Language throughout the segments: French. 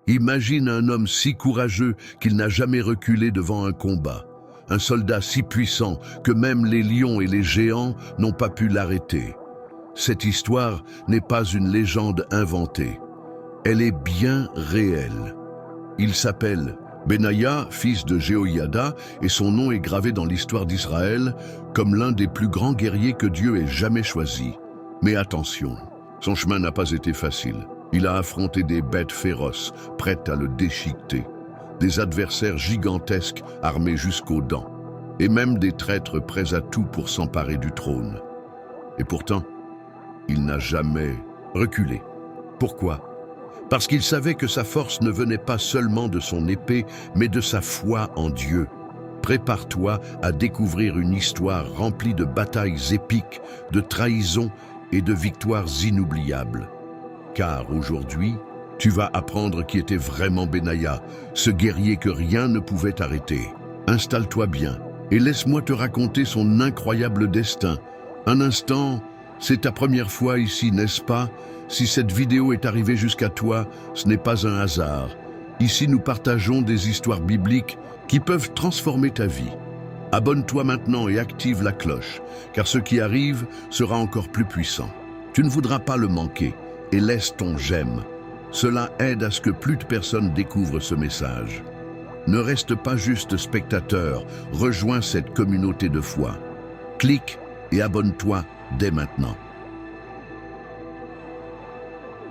Imagine un homme si courageux qu'il n'a jamais reculé devant un combat. Un soldat si puissant que même les lions et les géants n'ont pas pu l'arrêter. Cette histoire n'est pas une légende inventée. Elle est bien réelle. Il s'appelle Benaïa, fils de Jéhoïada, et son nom est gravé dans l'histoire d'Israël comme l'un des plus grands guerriers que Dieu ait jamais choisi. Mais attention, son chemin n'a pas été facile. Il a affronté des bêtes féroces, prêtes à le déchiqueter, des adversaires gigantesques armés jusqu'aux dents, et même des traîtres prêts à tout pour s'emparer du trône. Et pourtant, il n'a jamais reculé. Pourquoi ? Parce qu'il savait que sa force ne venait pas seulement de son épée, mais de sa foi en Dieu. Prépare-toi à découvrir une histoire remplie de batailles épiques, de trahisons et de victoires inoubliables. Car aujourd'hui, tu vas apprendre qui était vraiment Benaïa, ce guerrier que rien ne pouvait arrêter. Installe-toi bien et laisse-moi te raconter son incroyable destin. Un instant, c'est ta première fois ici, n'est-ce pas? Si cette vidéo est arrivée jusqu'à toi, ce n'est pas un hasard. Ici, nous partageons des histoires bibliques qui peuvent transformer ta vie. Abonne-toi maintenant et active la cloche, car ce qui arrive sera encore plus puissant. Tu ne voudras pas le manquer et laisse ton j'aime. Cela aide à ce que plus de personnes découvrent ce message. Ne reste pas juste spectateur, rejoins cette communauté de foi. Clique et abonne-toi dès maintenant.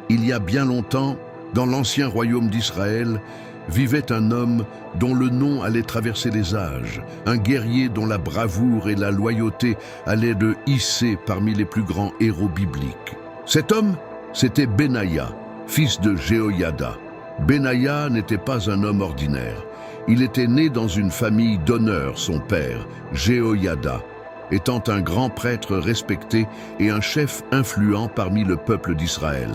Il y a bien longtemps, dans l'ancien royaume d'Israël, vivait un homme dont le nom allait traverser les âges, un guerrier dont la bravoure et la loyauté allaient le hisser parmi les plus grands héros bibliques. Cet homme, c'était Benaïa, fils de Jéhoïada. Benaïa n'était pas un homme ordinaire. Il était né dans une famille d'honneur, son père, Jéhoïada, étant un grand prêtre respecté et un chef influent parmi le peuple d'Israël.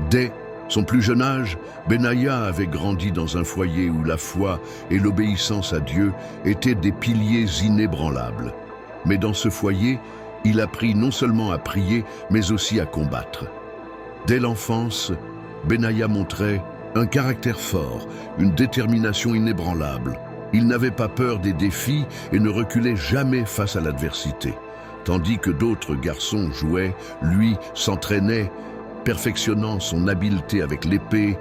Dès son plus jeune âge, Benaïa avait grandi dans un foyer où la foi et l'obéissance à Dieu étaient des piliers inébranlables. Mais dans ce foyer, il apprit non seulement à prier, mais aussi à combattre. Dès l'enfance, Benaïa montrait un caractère fort, une détermination inébranlable. Il n'avait pas peur des défis et ne reculait jamais face à l'adversité. Tandis que d'autres garçons jouaient, lui s'entraînait, perfectionnant son habileté avec l'épée,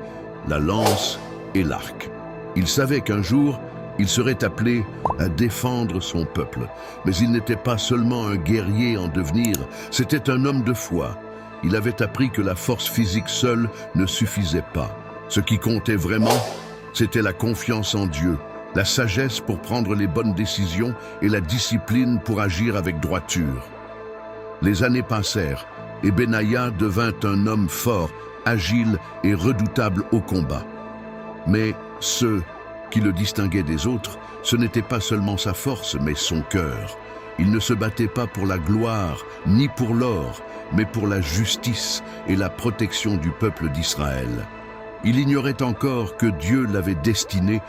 la lance et l'arc. Il savait qu'un jour, il serait appelé à défendre son peuple. Mais il n'était pas seulement un guerrier en devenir, c'était un homme de foi. Il avait appris que la force physique seule ne suffisait pas. Ce qui comptait vraiment, c'était la confiance en Dieu, la sagesse pour prendre les bonnes décisions et la discipline pour agir avec droiture. Les années passèrent et Benaïa devint un homme fort, agile et redoutable au combat. Mais ce qui le distinguait des autres, ce n'était pas seulement sa force, mais son cœur. Il ne se battait pas pour la gloire, ni pour l'or, mais pour la justice et la protection du peuple d'Israël. Il ignorait encore que Dieu l'avait destiné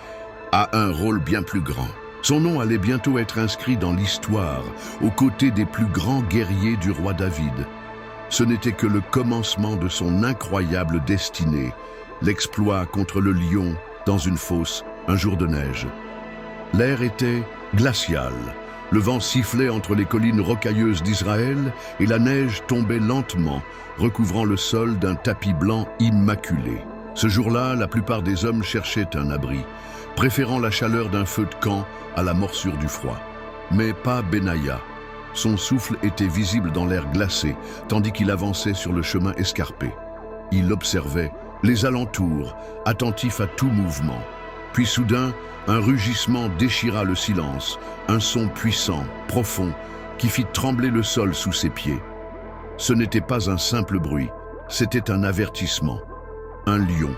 à un rôle bien plus grand. Son nom allait bientôt être inscrit dans l'histoire, aux côtés des plus grands guerriers du roi David. Ce n'était que le commencement de son incroyable destinée, l'exploit contre le lion dans une fosse un jour de neige. L'air était glacial, le vent sifflait entre les collines rocailleuses d'Israël et la neige tombait lentement, recouvrant le sol d'un tapis blanc immaculé. Ce jour-là, la plupart des hommes cherchaient un abri, préférant la chaleur d'un feu de camp à la morsure du froid. Mais pas Benaïa. Son souffle était visible dans l'air glacé, tandis qu'il avançait sur le chemin escarpé. Il observait les alentours, attentif à tout mouvement. Puis soudain, un rugissement déchira le silence, un son puissant, profond, qui fit trembler le sol sous ses pieds. Ce n'était pas un simple bruit, c'était un avertissement. Un lion.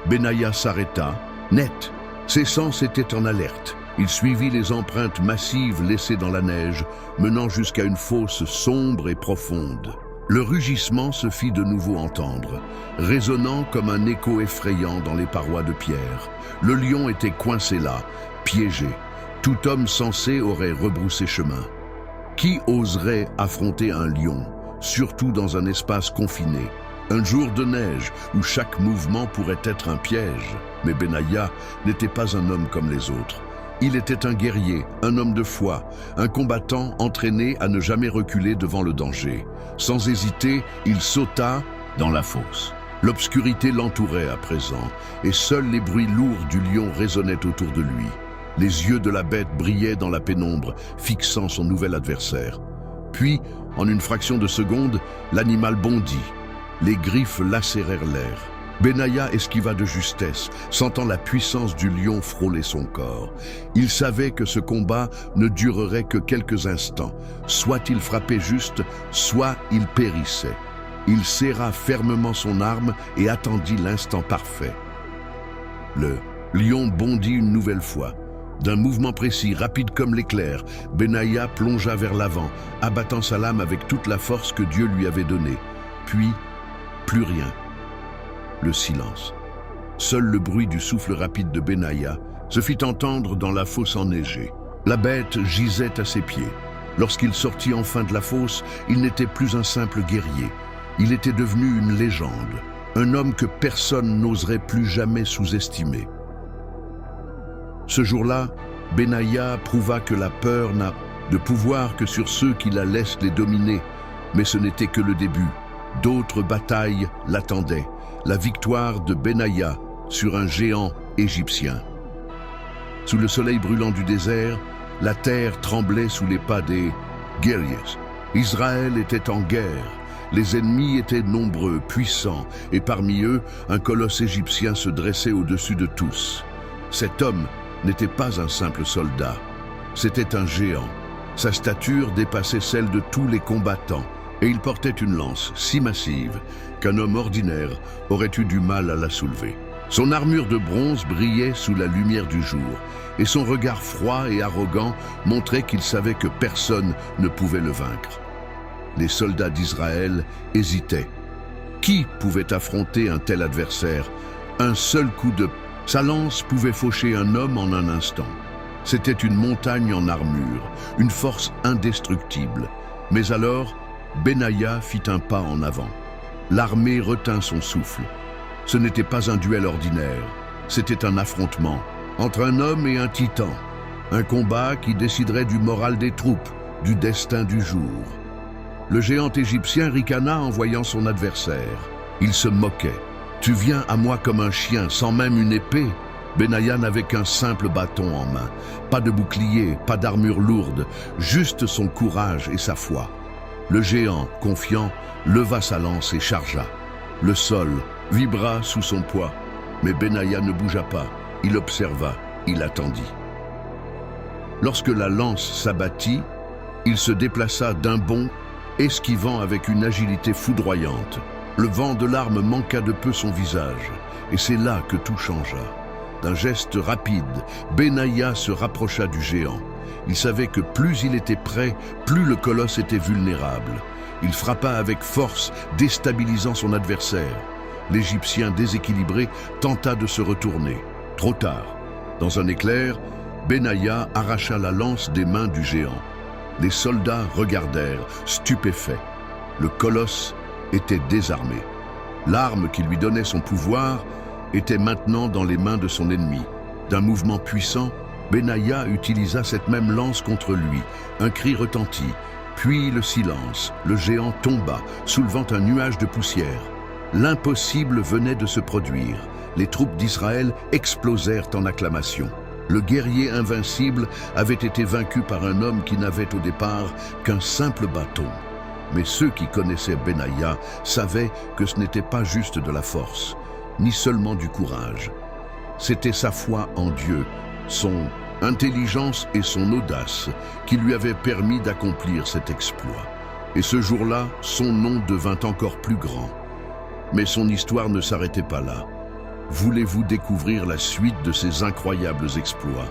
Benaïa s'arrêta, net. Ses sens étaient en alerte. Il suivit les empreintes massives laissées dans la neige, menant jusqu'à une fosse sombre et profonde. Le rugissement se fit de nouveau entendre, résonnant comme un écho effrayant dans les parois de pierre. Le lion était coincé là, piégé. Tout homme sensé aurait rebroussé chemin. Qui oserait affronter un lion, surtout dans un espace confiné? Un jour de neige où chaque mouvement pourrait être un piège. Mais Benaïa n'était pas un homme comme les autres. Il était un guerrier, un homme de foi, un combattant entraîné à ne jamais reculer devant le danger. Sans hésiter, il sauta dans la fosse. L'obscurité l'entourait à présent, et seuls les bruits lourds du lion résonnaient autour de lui. Les yeux de la bête brillaient dans la pénombre, fixant son nouvel adversaire. Puis, en une fraction de seconde, l'animal bondit. Les griffes lacérèrent l'air. Benaïa esquiva de justesse, sentant la puissance du lion frôler son corps. Il savait que ce combat ne durerait que quelques instants. Soit il frappait juste, soit il périssait. Il serra fermement son arme et attendit l'instant parfait. Le lion bondit une nouvelle fois. D'un mouvement précis, rapide comme l'éclair, Benaïa plongea vers l'avant, abattant sa lame avec toute la force que Dieu lui avait donnée. Puis, plus rien. Le silence. Seul le bruit du souffle rapide de Benaïa se fit entendre dans la fosse enneigée. La bête gisait à ses pieds. Lorsqu'il sortit enfin de la fosse, il n'était plus un simple guerrier. Il était devenu une légende, un homme que personne n'oserait plus jamais sous-estimer. Ce jour-là, Benaïa prouva que la peur n'a de pouvoir que sur ceux qui la laissent les dominer. Mais ce n'était que le début. D'autres batailles l'attendaient. La victoire de Benaïa sur un géant égyptien. Sous le soleil brûlant du désert, la terre tremblait sous les pas des guerriers. Israël était en guerre. Les ennemis étaient nombreux, puissants, et parmi eux, un colosse égyptien se dressait au-dessus de tous. Cet homme n'était pas un simple soldat. C'était un géant. Sa stature dépassait celle de tous les combattants, et il portait une lance si massive qu'un homme ordinaire aurait eu du mal à la soulever. Son armure de bronze brillait sous la lumière du jour, et son regard froid et arrogant montrait qu'il savait que personne ne pouvait le vaincre. Les soldats d'Israël hésitaient. Qui pouvait affronter un tel adversaire? Un seul coup de... Sa lance pouvait faucher un homme en un instant. C'était une montagne en armure, une force indestructible. Mais alors, Benaïa fit un pas en avant. L'armée retint son souffle. Ce n'était pas un duel ordinaire, c'était un affrontement entre un homme et un titan. Un combat qui déciderait du moral des troupes, du destin du jour. Le géant égyptien ricana en voyant son adversaire. Il se moquait. « Tu viens à moi comme un chien, sans même une épée ?» Benaïa n'avait qu'un simple bâton en main. Pas de bouclier, pas d'armure lourde, juste son courage et sa foi. Le géant, confiant, leva sa lance et chargea. Le sol vibra sous son poids, mais Benaïa ne bougea pas. Il observa, il attendit. Lorsque la lance s'abattit, il se déplaça d'un bond, esquivant avec une agilité foudroyante. Le vent de l'arme manqua de peu son visage, et c'est là que tout changea. D'un geste rapide, Benaïa se rapprocha du géant. Il savait que plus il était près, plus le colosse était vulnérable. Il frappa avec force, déstabilisant son adversaire. L'Égyptien déséquilibré tenta de se retourner. Trop tard. Dans un éclair, Benaïa arracha la lance des mains du géant. Les soldats regardèrent, stupéfaits. Le colosse était désarmé. L'arme qui lui donnait son pouvoir était maintenant dans les mains de son ennemi. D'un mouvement puissant, Benaïa utilisa cette même lance contre lui. Un cri retentit, puis le silence. Le géant tomba, soulevant un nuage de poussière. L'impossible venait de se produire. Les troupes d'Israël explosèrent en acclamations. Le guerrier invincible avait été vaincu par un homme qui n'avait au départ qu'un simple bâton. Mais ceux qui connaissaient Benaïa savaient que ce n'était pas juste de la force, ni seulement du courage. C'était sa foi en Dieu, son intelligence et son audace qui lui avaient permis d'accomplir cet exploit. Et ce jour-là, son nom devint encore plus grand. Mais son histoire ne s'arrêtait pas là. Voulez-vous découvrir la suite de ces incroyables exploits?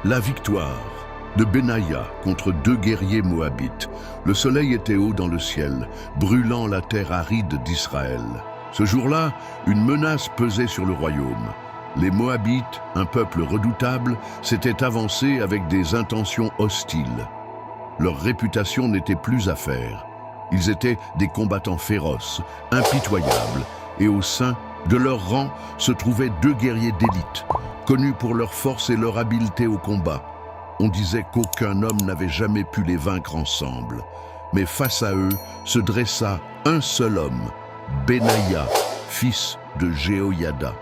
La victoire de Benaïa contre deux guerriers moabites. Le soleil était haut dans le ciel, brûlant la terre aride d'Israël. Ce jour-là, une menace pesait sur le royaume. Les Moabites, un peuple redoutable, s'étaient avancés avec des intentions hostiles. Leur réputation n'était plus à faire. Ils étaient des combattants féroces, impitoyables, et au sein de leur rang se trouvaient deux guerriers d'élite, connus pour leur force et leur habileté au combat. On disait qu'aucun homme n'avait jamais pu les vaincre ensemble. Mais face à eux se dressa un seul homme, Benaïa, fils de Jéhoïada.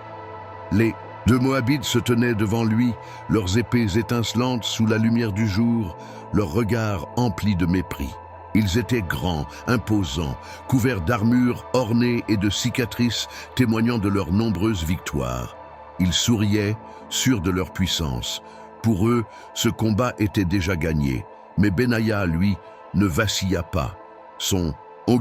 Les deux Moabites se tenaient devant lui, leurs épées étincelantes sous la lumière du jour, leurs regards emplis de mépris. Ils étaient grands, imposants, couverts d'armures ornées et de cicatrices témoignant de leurs nombreuses victoires. Ils souriaient, sûrs de leur puissance. Pour eux, ce combat était déjà gagné. Mais Benaïa, lui, ne vacilla pas. Son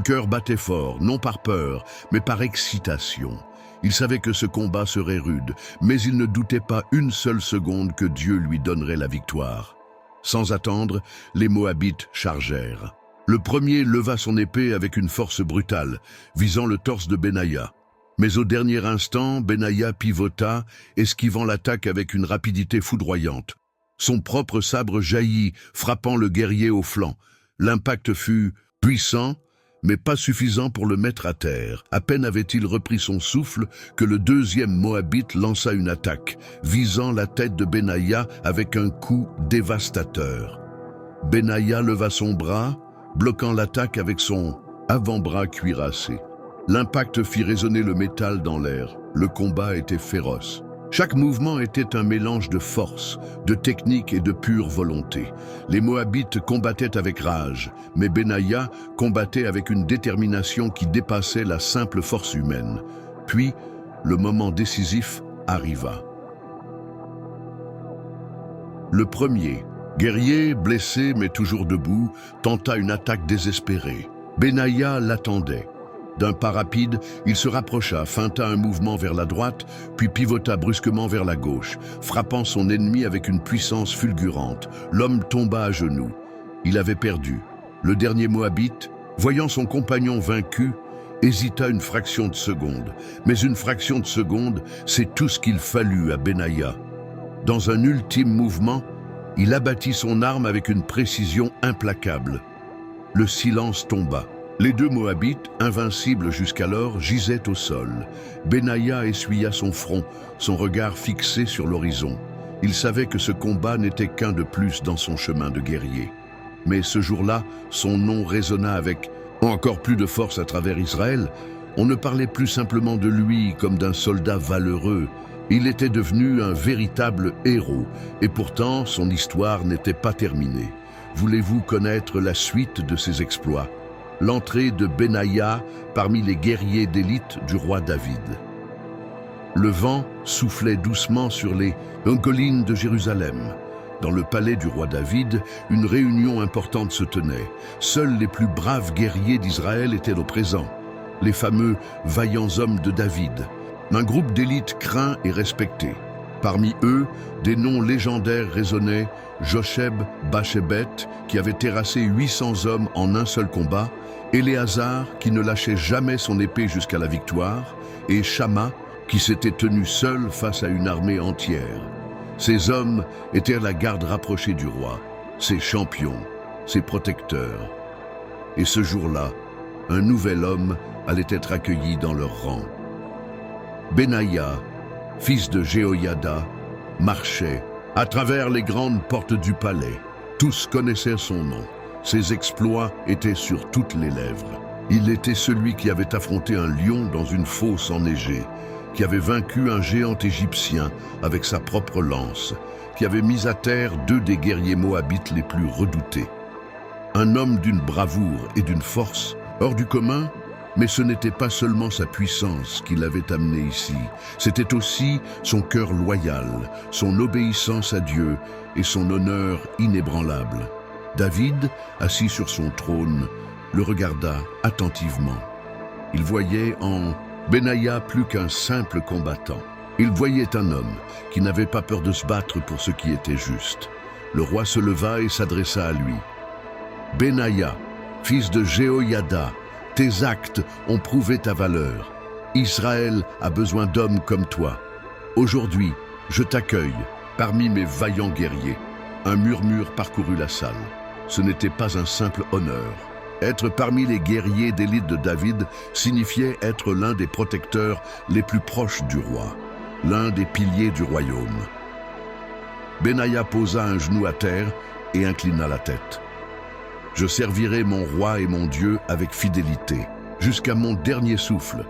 cœur battait fort, non par peur, mais par excitation. Il savait que ce combat serait rude, mais il ne doutait pas une seule seconde que Dieu lui donnerait la victoire. Sans attendre, les Moabites chargèrent. Le premier leva son épée avec une force brutale, visant le torse de Benaïa. Mais au dernier instant, Benaïa pivota, esquivant l'attaque avec une rapidité foudroyante. Son propre sabre jaillit, frappant le guerrier au flanc. L'impact fut puissant, mais pas suffisant pour le mettre à terre. À peine avait-il repris son souffle que le deuxième Moabite lança une attaque, visant la tête de Benaïa avec un coup dévastateur. Benaïa leva son bras, bloquant l'attaque avec son avant-bras cuirassé. L'impact fit résonner le métal dans l'air. Le combat était féroce. Chaque mouvement était un mélange de force, de technique et de pure volonté. Les Moabites combattaient avec rage, mais Benaïa combattait avec une détermination qui dépassait la simple force humaine. Puis, le moment décisif arriva. Le premier, guerrier, blessé mais toujours debout, tenta une attaque désespérée. Benaïa l'attendait. D'un pas rapide, il se rapprocha, feinta un mouvement vers la droite, puis pivota brusquement vers la gauche, frappant son ennemi avec une puissance fulgurante. L'homme tomba à genoux. Il avait perdu. Le dernier Moabite, voyant son compagnon vaincu, hésita une fraction de seconde. Mais une fraction de seconde, c'est tout ce qu'il fallut à Benaïa. Dans un ultime mouvement, il abattit son arme avec une précision implacable. Le silence tomba. Les deux Moabites, invincibles jusqu'alors, gisaient au sol. Benaïa essuya son front, son regard fixé sur l'horizon. Il savait que ce combat n'était qu'un de plus dans son chemin de guerrier. Mais ce jour-là, son nom résonna avec encore plus de force à travers Israël. On ne parlait plus simplement de lui comme d'un soldat valeureux. Il était devenu un véritable héros, et pourtant son histoire n'était pas terminée. Voulez-vous connaître la suite de ses exploits ? L'entrée de Benaïa parmi les guerriers d'élite du roi David. Le vent soufflait doucement sur les collines de Jérusalem. Dans le palais du roi David, une réunion importante se tenait. Seuls les plus braves guerriers d'Israël étaient au présent, les fameux vaillants hommes de David. Un groupe d'élite craint et respecté. Parmi eux, des noms légendaires résonnaient: Josheb Bashébet, qui avait terrassé 800 hommes en un seul combat, Éléazar, qui ne lâchait jamais son épée jusqu'à la victoire, et Shama, qui s'était tenu seul face à une armée entière. Ces hommes étaient la garde rapprochée du roi, ses champions, ses protecteurs. Et ce jour-là, un nouvel homme allait être accueilli dans leur rang. Benaïa, fils de Jéhoïada, marchait à travers les grandes portes du palais. Tous connaissaient son nom. Ses exploits étaient sur toutes les lèvres. Il était celui qui avait affronté un lion dans une fosse enneigée, qui avait vaincu un géant égyptien avec sa propre lance, qui avait mis à terre deux des guerriers moabites les plus redoutés. Un homme d'une bravoure et d'une force hors du commun, mais ce n'était pas seulement sa puissance qui l'avait amené ici, c'était aussi son cœur loyal, son obéissance à Dieu et son honneur inébranlable. David, assis sur son trône, le regarda attentivement. Il voyait en Benaïa plus qu'un simple combattant. Il voyait un homme qui n'avait pas peur de se battre pour ce qui était juste. Le roi se leva et s'adressa à lui. « Benaïa, fils de Jéhoïada, tes actes ont prouvé ta valeur. Israël a besoin d'hommes comme toi. Aujourd'hui, je t'accueille parmi mes vaillants guerriers. » Un murmure parcourut la salle. Ce n'était pas un simple honneur, Être parmi les guerriers d'élite de David signifiait être l'un des protecteurs les plus proches du roi, l'un des piliers du royaume. Benaïa posa un genou à terre et inclina la tête. « Je servirai mon roi et mon Dieu avec fidélité, jusqu'à mon dernier souffle. »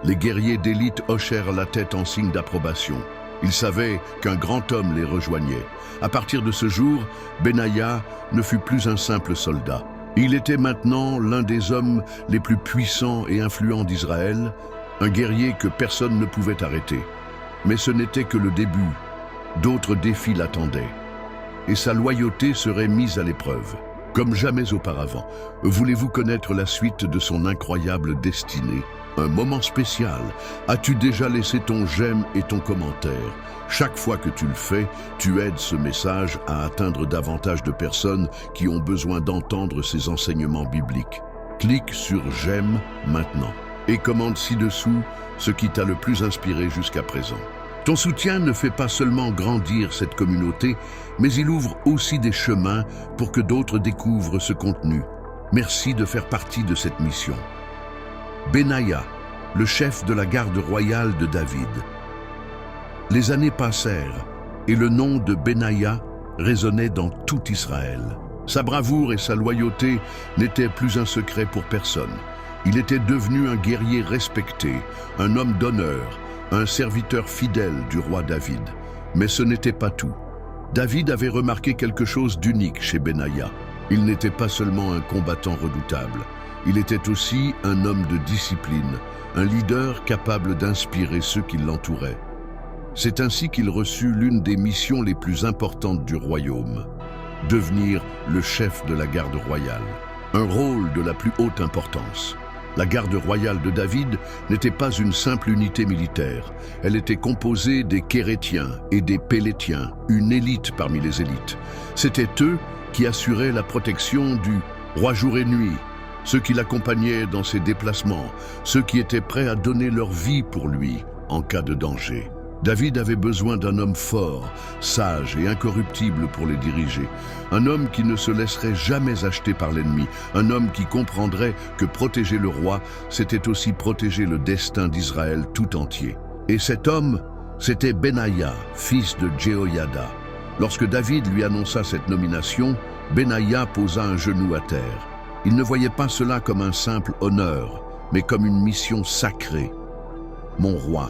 Les guerriers d'élite hochèrent la tête en signe d'approbation. Ils savaient qu'un grand homme les rejoignait. À partir de ce jour, Benaïa ne fut plus un simple soldat. Il était maintenant l'un des hommes les plus puissants et influents d'Israël, un guerrier que personne ne pouvait arrêter. Mais ce n'était que le début. D'autres défis l'attendaient. Et sa loyauté serait mise à l'épreuve, comme jamais auparavant. Voulez-vous connaître la suite de son incroyable destinée? Un moment spécial. As-tu déjà laissé ton j'aime et ton commentaire? Chaque fois que tu le fais, tu aides ce message à atteindre davantage de personnes qui ont besoin d'entendre ces enseignements bibliques. Clique sur j'aime maintenant et commente ci-dessous ce qui t'a le plus inspiré jusqu'à présent. Ton soutien ne fait pas seulement grandir cette communauté, mais il ouvre aussi des chemins pour que d'autres découvrent ce contenu. Merci de faire partie de cette mission. Benaïa, le chef de la garde royale de David. Les années passèrent et le nom de Benaïa résonnait dans tout Israël. Sa bravoure et sa loyauté n'étaient plus un secret pour personne. Il était devenu un guerrier respecté, un homme d'honneur, un serviteur fidèle du roi David. Mais ce n'était pas tout. David avait remarqué quelque chose d'unique chez Benaïa. Il n'était pas seulement un combattant redoutable. Il était aussi un homme de discipline, un leader capable d'inspirer ceux qui l'entouraient. C'est ainsi qu'il reçut l'une des missions les plus importantes du royaume, devenir le chef de la garde royale, un rôle de la plus haute importance. La garde royale de David n'était pas une simple unité militaire, elle était composée des Kérétiens et des Pélétiens, une élite parmi les élites. C'étaient eux qui assuraient la protection du roi jour et nuit, ceux qui l'accompagnaient dans ses déplacements, ceux qui étaient prêts à donner leur vie pour lui en cas de danger. David avait besoin d'un homme fort, sage et incorruptible pour les diriger. Un homme qui ne se laisserait jamais acheter par l'ennemi. Un homme qui comprendrait que protéger le roi, c'était aussi protéger le destin d'Israël tout entier. Et cet homme, c'était Benaïa, fils de Jehoïada. Lorsque David lui annonça cette nomination, Benaïa posa un genou à terre. Il ne voyait pas cela comme un simple honneur, mais comme une mission sacrée. « Mon roi,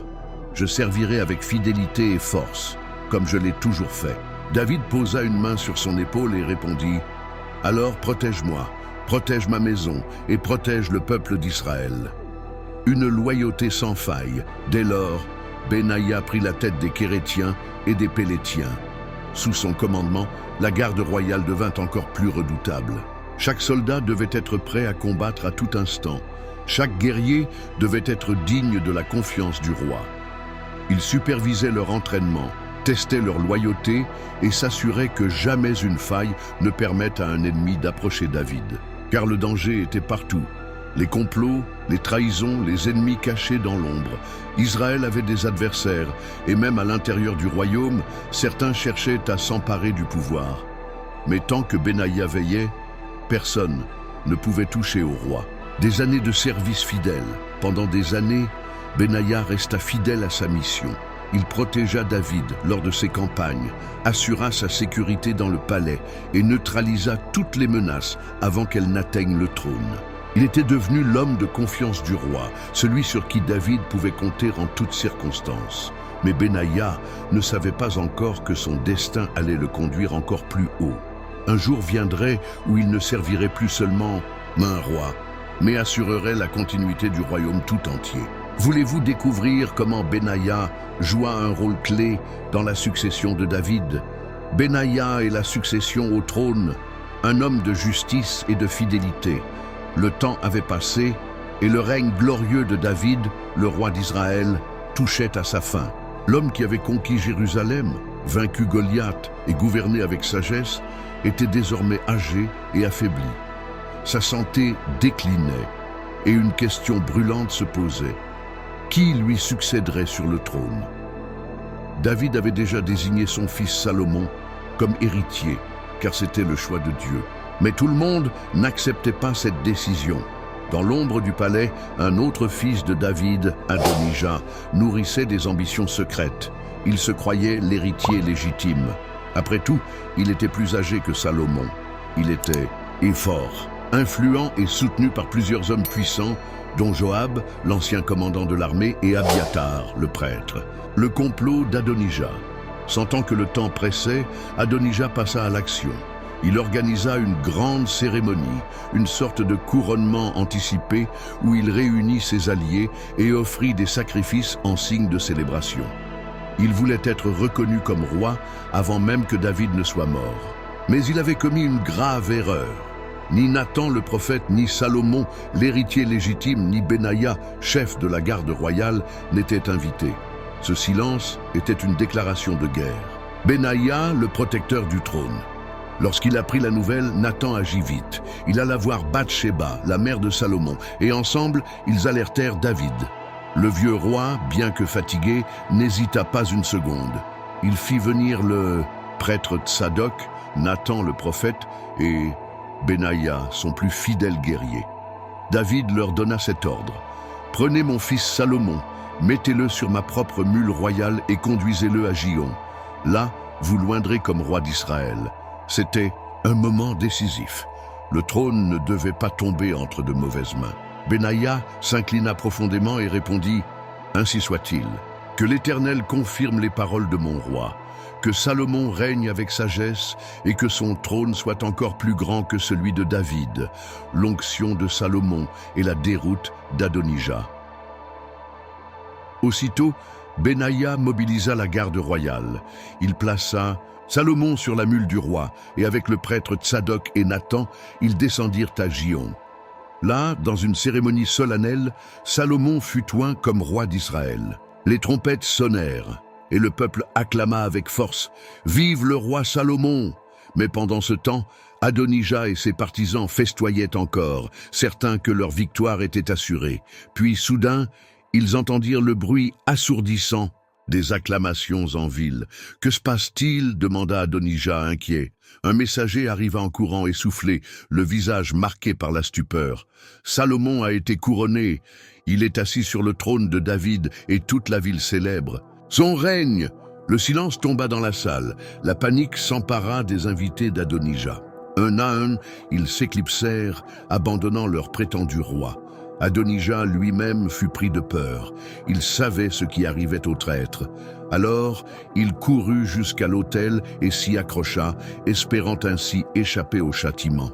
je servirai avec fidélité et force, comme je l'ai toujours fait. » David posa une main sur son épaule et répondit « Alors protège-moi, protège ma maison et protège le peuple d'Israël. » Une loyauté sans faille. Dès lors, Benaïa prit la tête des Kérétiens et des Pélétiens. Sous son commandement, la garde royale devint encore plus redoutable. Chaque soldat devait être prêt à combattre à tout instant. Chaque guerrier devait être digne de la confiance du roi. Il supervisait leur entraînement, testait leur loyauté et s'assurait que jamais une faille ne permette à un ennemi d'approcher David. Car le danger était partout. Les complots, les trahisons, les ennemis cachés dans l'ombre. Israël avait des adversaires et même à l'intérieur du royaume, certains cherchaient à s'emparer du pouvoir. Mais tant que Benaïa veillait, personne ne pouvait toucher au roi. Des années de service fidèle. Pendant des années, Benaïa resta fidèle à sa mission. Il protégea David lors de ses campagnes, assura sa sécurité dans le palais et neutralisa toutes les menaces avant qu'elles n'atteignent le trône. Il était devenu l'homme de confiance du roi, celui sur qui David pouvait compter en toutes circonstances. Mais Benaïa ne savait pas encore que son destin allait le conduire encore plus haut. Un jour viendrait où il ne servirait plus seulement un roi, mais assurerait la continuité du royaume tout entier. Voulez-vous découvrir comment Benaïa joua un rôle clé dans la succession de David? Benaïa et la succession au trône, un homme de justice et de fidélité. Le temps avait passé et le règne glorieux de David, le roi d'Israël, touchait à sa fin. L'homme qui avait conquis Jérusalem, vaincu Goliath et gouverné avec sagesse, était désormais âgé et affaibli. Sa santé déclinait et une question brûlante se posait. Qui lui succéderait sur le trône? David avait déjà désigné son fils Salomon comme héritier, car c'était le choix de Dieu. Mais tout le monde n'acceptait pas cette décision. Dans l'ombre du palais, un autre fils de David, Adonijah, nourrissait des ambitions secrètes. Il se croyait l'héritier légitime. Après tout, il était plus âgé que Salomon. Il était fort, influent et soutenu par plusieurs hommes puissants, dont Joab, l'ancien commandant de l'armée, et Abiatar, le prêtre. Le complot d'Adonijah. Sentant que le temps pressait, Adonijah passa à l'action. Il organisa une grande cérémonie, une sorte de couronnement anticipé où il réunit ses alliés et offrit des sacrifices en signe de célébration. Il voulait être reconnu comme roi avant même que David ne soit mort. Mais il avait commis une grave erreur. Ni Nathan le prophète, ni Salomon, l'héritier légitime, ni Benaïa, chef de la garde royale, n'étaient invités. Ce silence était une déclaration de guerre. Benaïa, le protecteur du trône. Lorsqu'il apprit la nouvelle, Nathan agit vite. Il alla voir Bathsheba, la mère de Salomon, et ensemble, ils alertèrent David. Le vieux roi, bien que fatigué, n'hésita pas une seconde. Il fit venir le prêtre Tsadok, Nathan le prophète, et Benaïa, son plus fidèle guerrier. David leur donna cet ordre. « Prenez mon fils Salomon, mettez-le sur ma propre mule royale et conduisez-le à Gihon. Là, vous loindrez comme roi d'Israël. » C'était un moment décisif. Le trône ne devait pas tomber entre de mauvaises mains. Benaïa s'inclina profondément et répondit « Ainsi soit-il, que l'Éternel confirme les paroles de mon roi, que Salomon règne avec sagesse et que son trône soit encore plus grand que celui de David, l'onction de Salomon et la déroute d'Adonijah. » Aussitôt, Benaïa mobilisa la garde royale. Il plaça Salomon sur la mule du roi, et avec le prêtre Tsadok et Nathan, ils descendirent à Gihon. Là, dans une cérémonie solennelle, Salomon fut oint comme roi d'Israël. Les trompettes sonnèrent, et le peuple acclama avec force « Vive le roi Salomon !» Mais pendant ce temps, Adonijah et ses partisans festoyaient encore, certains que leur victoire était assurée. Puis soudain, ils entendirent le bruit assourdissant des acclamations en ville. « Que se passe-t-il » demanda Adonijah inquiet. Un messager arriva en courant essoufflé, le visage marqué par la stupeur. « Salomon a été couronné. Il est assis sur le trône de David et toute la ville célèbre. Son règne !» Le silence tomba dans la salle. La panique s'empara des invités d'Adonijah. Un à un, ils s'éclipsèrent, abandonnant leur prétendu roi. Adonijah lui-même fut pris de peur. Il savait ce qui arrivait au traître. Alors, il courut jusqu'à l'autel et s'y accrocha, espérant ainsi échapper au châtiment.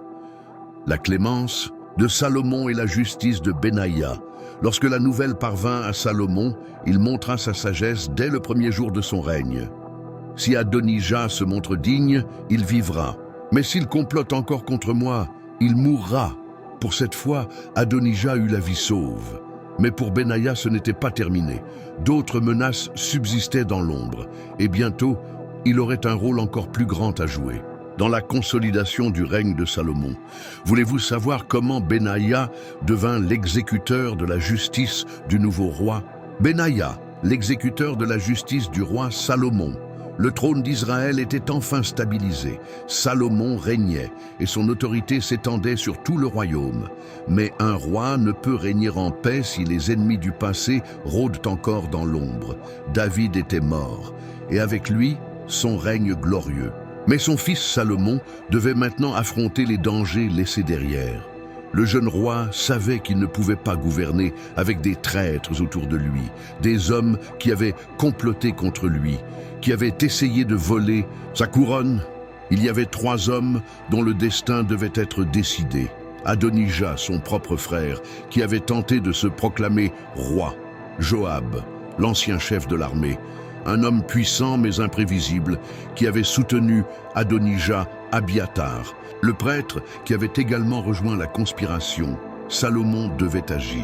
La clémence de Salomon et la justice de Benaïa. Lorsque la nouvelle parvint à Salomon, il montra sa sagesse dès le premier jour de son règne. Si Adonijah se montre digne, il vivra. Mais s'il complote encore contre moi, il mourra. Pour cette fois, Adonijah eut la vie sauve. Mais pour Benaïa, ce n'était pas terminé. D'autres menaces subsistaient dans l'ombre. Et bientôt, il aurait un rôle encore plus grand à jouer dans la consolidation du règne de Salomon. Voulez-vous savoir comment Benaïa devint l'exécuteur de la justice du nouveau roi? Benaïa, l'exécuteur de la justice du roi Salomon. Le trône d'Israël était enfin stabilisé. Salomon régnait et son autorité s'étendait sur tout le royaume. Mais un roi ne peut régner en paix si les ennemis du passé rôdent encore dans l'ombre. David était mort et avec lui, son règne glorieux. Mais son fils Salomon devait maintenant affronter les dangers laissés derrière. Le jeune roi savait qu'il ne pouvait pas gouverner avec des traîtres autour de lui, des hommes qui avaient comploté contre lui, qui avaient essayé de voler sa couronne. Il y avait 3 hommes dont le destin devait être décidé. Adonijah, son propre frère, qui avait tenté de se proclamer roi. Joab, l'ancien chef de l'armée, un homme puissant mais imprévisible, qui avait soutenu Adonijah, Abiatar, le prêtre qui avait également rejoint la conspiration. Salomon devait agir.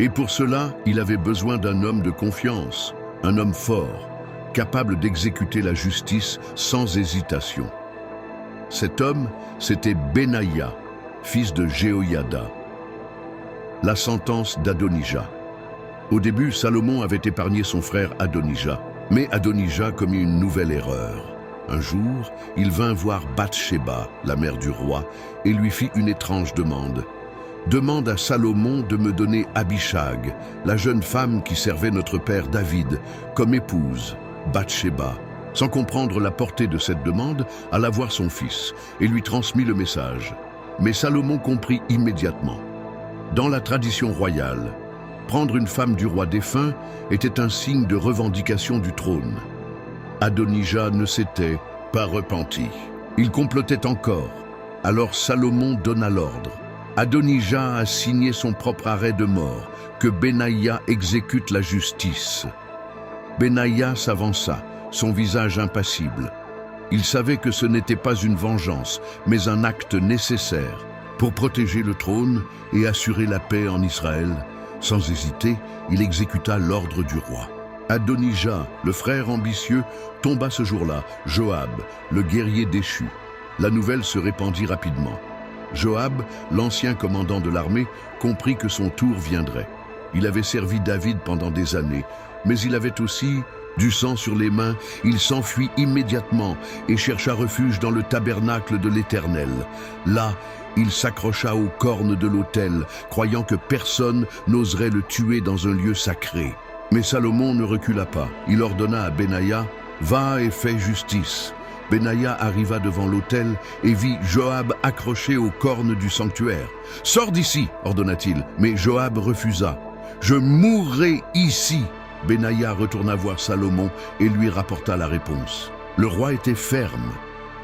Et pour cela, il avait besoin d'un homme de confiance, un homme fort, capable d'exécuter la justice sans hésitation. Cet homme, c'était Benaïa, fils de Jéhoïada. La sentence d'Adonijah. Au début, Salomon avait épargné son frère Adonijah, mais Adonijah commit une nouvelle erreur. Un jour, il vint voir Bathsheba, la mère du roi, et lui fit une étrange demande. « Demande à Salomon de me donner Abishag, la jeune femme qui servait notre père David, comme épouse. » Bathsheba, sans comprendre la portée de cette demande, alla voir son fils et lui transmit le message. Mais Salomon comprit immédiatement. Dans la tradition royale, prendre une femme du roi défunt était un signe de revendication du trône. Adonijah ne s'était pas repenti. Il complotait encore. Alors Salomon donna l'ordre. Adonijah a signé son propre arrêt de mort, que Benaïa exécute la justice. Benaïa s'avança, son visage impassible. Il savait que ce n'était pas une vengeance, mais un acte nécessaire pour protéger le trône et assurer la paix en Israël. Sans hésiter, il exécuta l'ordre du roi. Adonijah, le frère ambitieux, tomba ce jour-là, Joab, le guerrier déchu. La nouvelle se répandit rapidement. Joab, l'ancien commandant de l'armée, comprit que son tour viendrait. Il avait servi David pendant des années, mais il avait aussi du sang sur les mains. Il s'enfuit immédiatement et chercha refuge dans le tabernacle de l'Éternel. Là, il s'accrocha aux cornes de l'autel, croyant que personne n'oserait le tuer dans un lieu sacré. Mais Salomon ne recula pas. Il ordonna à Benaïa, « Va et fais justice. » Benaïa arriva devant l'autel et vit Joab accroché aux cornes du sanctuaire. « Sors d'ici » ordonna-t-il, mais Joab refusa. « Je mourrai ici » Benaïa retourna voir Salomon et lui rapporta la réponse. Le roi était ferme,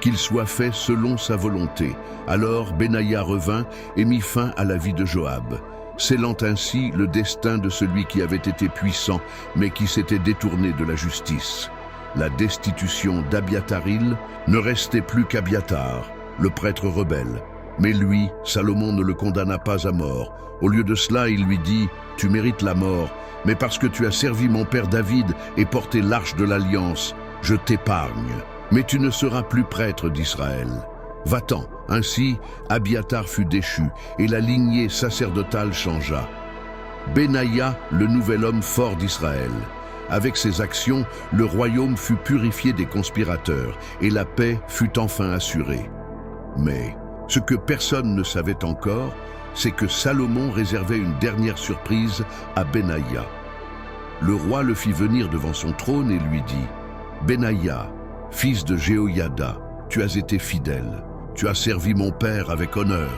qu'il soit fait selon sa volonté. Alors Benaïa revint et mit fin à la vie de Joab, scellant ainsi le destin de celui qui avait été puissant, mais qui s'était détourné de la justice. La destitution d'Abiatharil ne restait plus qu'Abiathar, le prêtre rebelle. Mais lui, Salomon ne le condamna pas à mort. Au lieu de cela, il lui dit « Tu mérites la mort, mais parce que tu as servi mon père David et porté l'arche de l'Alliance, je t'épargne. Mais tu ne seras plus prêtre d'Israël. Va-t'en. » Ainsi, Abiathar fut déchu et la lignée sacerdotale changea. Benaïa, le nouvel homme fort d'Israël. Avec ses actions, le royaume fut purifié des conspirateurs et la paix fut enfin assurée. Mais ce que personne ne savait encore, c'est que Salomon réservait une dernière surprise à Benaïa. Le roi le fit venir devant son trône et lui dit « Benaïa, fils de Jéhoïada, tu as été fidèle, tu as servi mon père avec honneur,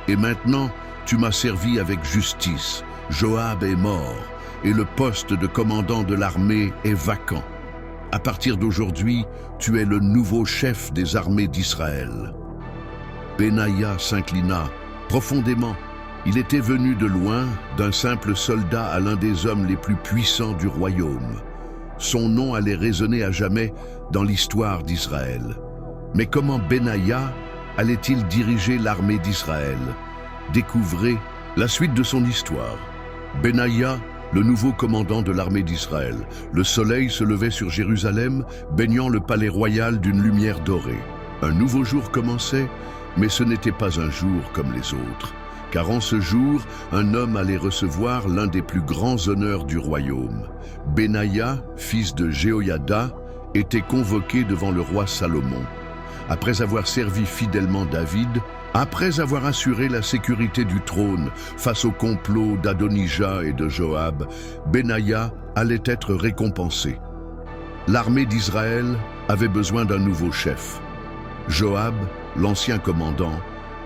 et maintenant tu m'as servi avec justice. Joab est mort, et le poste de commandant de l'armée est vacant. À partir d'aujourd'hui, tu es le nouveau chef des armées d'Israël. » Benaïa s'inclina profondément. Il était venu de loin, d'un simple soldat à l'un des hommes les plus puissants du royaume. Son nom allait résonner à jamais dans l'histoire d'Israël. Mais comment Benaïa allait-il diriger l'armée d'Israël? Découvrez la suite de son histoire. Benaïa, le nouveau commandant de l'armée d'Israël. Le soleil se levait sur Jérusalem, baignant le palais royal d'une lumière dorée. Un nouveau jour commençait, mais ce n'était pas un jour comme les autres. Car en ce jour, un homme allait recevoir l'un des plus grands honneurs du royaume. Benaïa, fils de Jéhoïada, était convoqué devant le roi Salomon. Après avoir servi fidèlement David, après avoir assuré la sécurité du trône face au complot d'Adonijah et de Joab, Benaïa allait être récompensé. L'armée d'Israël avait besoin d'un nouveau chef. Joab, l'ancien commandant,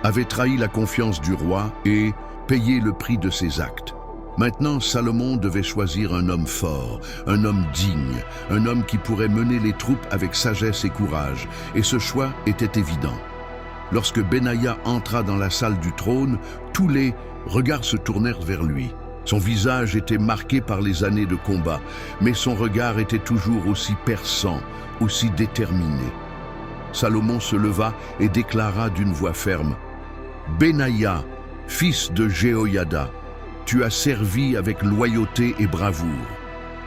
avait trahi la confiance du roi et payé le prix de ses actes. Maintenant, Salomon devait choisir un homme fort, un homme digne, un homme qui pourrait mener les troupes avec sagesse et courage, et ce choix était évident. Lorsque Benaïa entra dans la salle du trône, tous les regards se tournèrent vers lui. Son visage était marqué par les années de combat, mais son regard était toujours aussi perçant, aussi déterminé. Salomon se leva et déclara d'une voix ferme « Benaïa, fils de Jéhoïada, tu as servi avec loyauté et bravoure.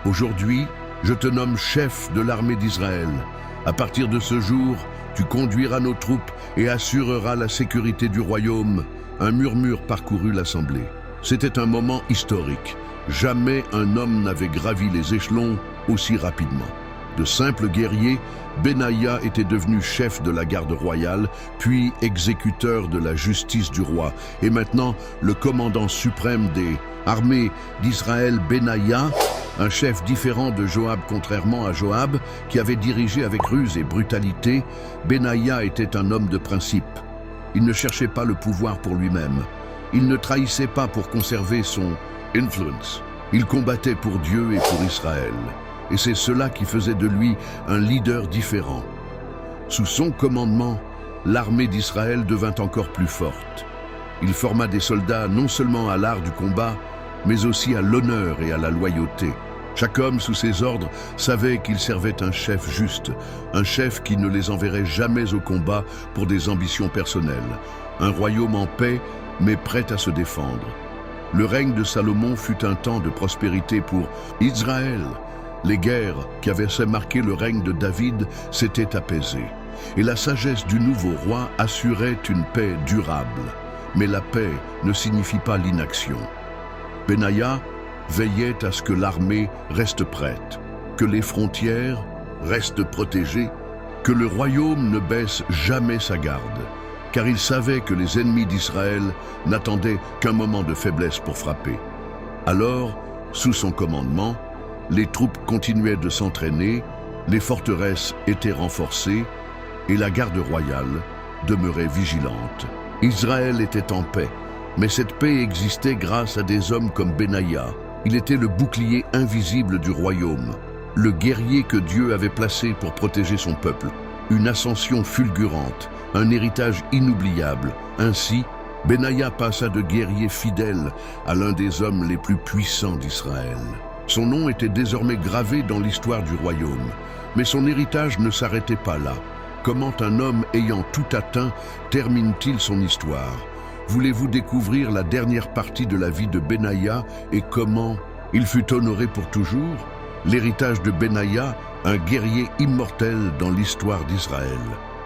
Aujourd'hui, je te nomme chef de l'armée d'Israël. À partir de ce jour, tu conduiras nos troupes et assureras la sécurité du royaume. » Un murmure parcourut l'assemblée. C'était un moment historique. Jamais un homme n'avait gravi les échelons aussi rapidement. De simple guerrier, Benaïa était devenu chef de la garde royale, puis exécuteur de la justice du roi, et maintenant le commandant suprême des armées d'Israël. Benaïa, un chef différent de Joab, contrairement à Joab, qui avait dirigé avec ruse et brutalité. Benaïa était un homme de principe. Il ne cherchait pas le pouvoir pour lui-même. Il ne trahissait pas pour conserver son influence. Il combattait pour Dieu et pour Israël. Et c'est cela qui faisait de lui un leader différent. Sous son commandement, l'armée d'Israël devint encore plus forte. Il forma des soldats non seulement à l'art du combat, mais aussi à l'honneur et à la loyauté. Chaque homme sous ses ordres savait qu'il servait un chef juste, un chef qui ne les enverrait jamais au combat pour des ambitions personnelles, un royaume en paix, mais prêt à se défendre. Le règne de Salomon fut un temps de prospérité pour Israël. Les guerres qui avaient marqué le règne de David s'étaient apaisées, et la sagesse du nouveau roi assurait une paix durable. Mais la paix ne signifie pas l'inaction. Benaïa veillait à ce que l'armée reste prête, que les frontières restent protégées, que le royaume ne baisse jamais sa garde, car il savait que les ennemis d'Israël n'attendaient qu'un moment de faiblesse pour frapper. Alors, sous son commandement, les troupes continuaient de s'entraîner, les forteresses étaient renforcées et la garde royale demeurait vigilante. Israël était en paix, mais cette paix existait grâce à des hommes comme Benaïa. Il était le bouclier invisible du royaume, le guerrier que Dieu avait placé pour protéger son peuple. Une ascension fulgurante, un héritage inoubliable. Ainsi, Benaïa passa de guerrier fidèle à l'un des hommes les plus puissants d'Israël. Son nom était désormais gravé dans l'histoire du royaume, mais son héritage ne s'arrêtait pas là. Comment un homme ayant tout atteint termine-t-il son histoire? Voulez-vous découvrir la dernière partie de la vie de Benaïa et comment il fut honoré pour toujours? L'héritage de Benaïa, un guerrier immortel dans l'histoire d'Israël.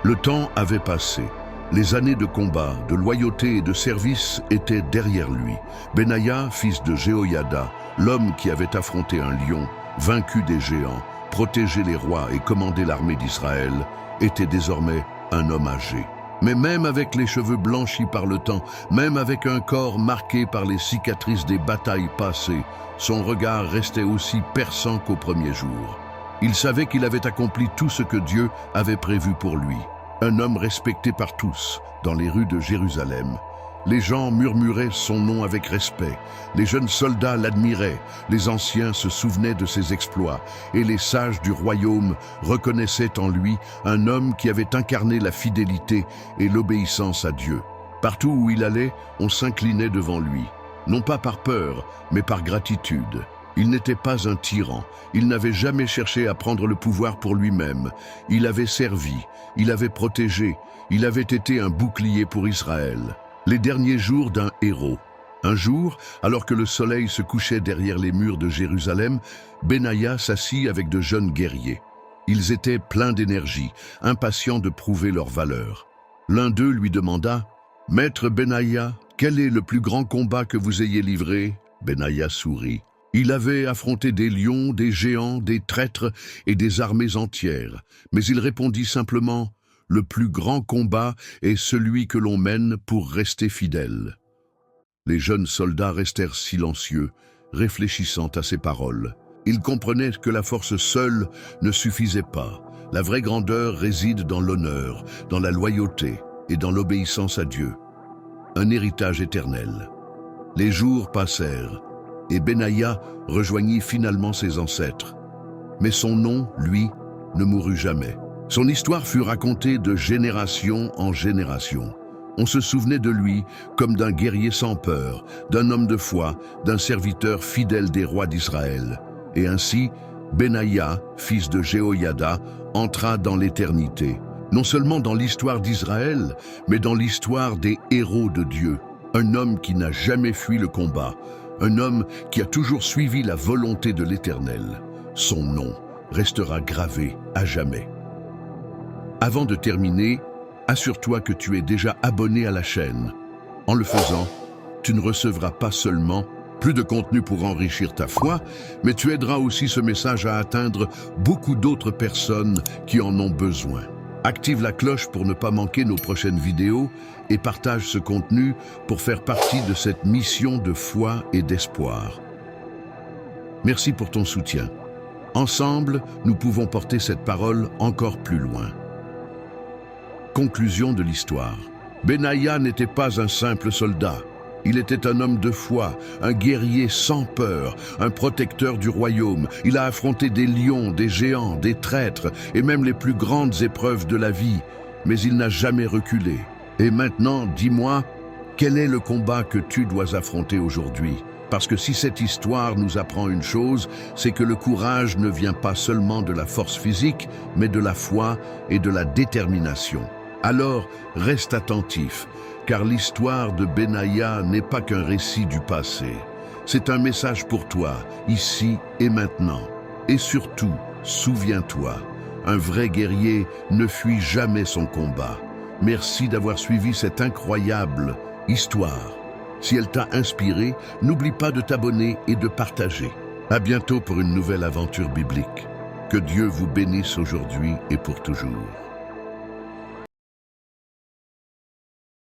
Le temps avait passé. Les années de combat, de loyauté et de service étaient derrière lui. Benaïa, fils de Jéhoïada, l'homme qui avait affronté un lion, vaincu des géants, protégé les rois et commandé l'armée d'Israël, était désormais un homme âgé. Mais même avec les cheveux blanchis par le temps, même avec un corps marqué par les cicatrices des batailles passées, son regard restait aussi perçant qu'au premier jour. Il savait qu'il avait accompli tout ce que Dieu avait prévu pour lui. Un homme respecté par tous, dans les rues de Jérusalem. Les gens murmuraient son nom avec respect. Les jeunes soldats l'admiraient. Les anciens se souvenaient de ses exploits. Et les sages du royaume reconnaissaient en lui un homme qui avait incarné la fidélité et l'obéissance à Dieu. Partout où il allait, on s'inclinait devant lui. Non pas par peur, mais par gratitude. Il n'était pas un tyran. Il n'avait jamais cherché à prendre le pouvoir pour lui-même. Il avait servi, il avait protégé, il avait été un bouclier pour Israël. Les derniers jours d'un héros. Un jour, alors que le soleil se couchait derrière les murs de Jérusalem, Benaïa s'assit avec de jeunes guerriers. Ils étaient pleins d'énergie, impatients de prouver leur valeur. L'un d'eux lui demanda « Maître Benaïa, quel est le plus grand combat que vous ayez livré ?» Benaïa sourit. Il avait affronté des lions, des géants, des traîtres et des armées entières, mais il répondit simplement « Le plus grand combat est celui que l'on mène pour rester fidèle. » Les jeunes soldats restèrent silencieux, réfléchissant à ces paroles. Ils comprenaient que la force seule ne suffisait pas. La vraie grandeur réside dans l'honneur, dans la loyauté et dans l'obéissance à Dieu. Un héritage éternel. Les jours passèrent, et Benaïa rejoignit finalement ses ancêtres. Mais son nom, lui, ne mourut jamais. Son histoire fut racontée de génération en génération. On se souvenait de lui comme d'un guerrier sans peur, d'un homme de foi, d'un serviteur fidèle des rois d'Israël. Et ainsi, Benaïa, fils de Jéhoïada, entra dans l'éternité, non seulement dans l'histoire d'Israël, mais dans l'histoire des héros de Dieu. Un homme qui n'a jamais fui le combat, un homme qui a toujours suivi la volonté de l'Éternel. Son nom restera gravé à jamais. Avant de terminer, assure-toi que tu es déjà abonné à la chaîne. En le faisant, tu ne recevras pas seulement Plus de contenu pour enrichir ta foi, mais tu aideras aussi ce message à atteindre beaucoup d'autres personnes qui en ont besoin. Active la cloche pour ne pas manquer nos prochaines vidéos et partage ce contenu pour faire partie de cette mission de foi et d'espoir. Merci pour ton soutien. Ensemble, nous pouvons porter cette parole encore plus loin. Conclusion de l'histoire. Benaïa n'était pas un simple soldat. Il était un homme de foi, un guerrier sans peur, un protecteur du royaume. Il a affronté des lions, des géants, des traîtres et même les plus grandes épreuves de la vie. Mais il n'a jamais reculé. Et maintenant, dis-moi, quel est le combat que tu dois affronter aujourd'hui? Parce que si cette histoire nous apprend une chose, c'est que le courage ne vient pas seulement de la force physique, mais de la foi et de la détermination. Alors, reste attentif, car l'histoire de Benaïa n'est pas qu'un récit du passé. C'est un message pour toi, ici et maintenant. Et surtout, souviens-toi, un vrai guerrier ne fuit jamais son combat. Merci d'avoir suivi cette incroyable histoire. Si elle t'a inspiré, n'oublie pas de t'abonner et de partager. À bientôt pour une nouvelle aventure biblique. Que Dieu vous bénisse aujourd'hui et pour toujours.